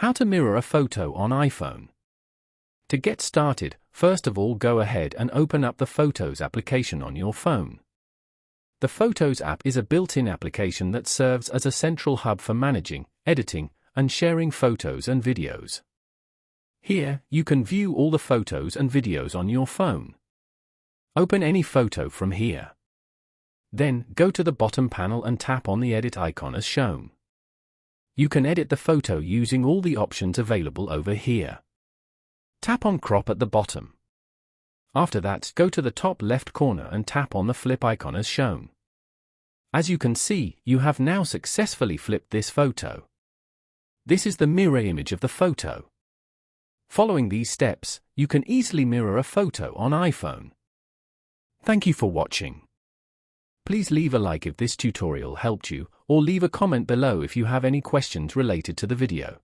How to mirror a photo on iPhone. To get started, first of all go ahead and open up the Photos application on your phone. The Photos app is a built-in application that serves as a central hub for managing, editing, and sharing photos and videos. Here, you can view all the photos and videos on your phone. Open any photo from here. Then, go to the bottom panel and tap on the edit icon as shown. You can edit the photo using all the options available over here. Tap on crop at the bottom. After that, go to the top left corner and tap on the flip icon as shown. As you can see, you have now successfully flipped this photo. This is the mirror image of the photo. Following these steps, you can easily mirror a photo on iPhone. Thank you for watching. Please leave a like if this tutorial helped you, or leave a comment below if you have any questions related to the video.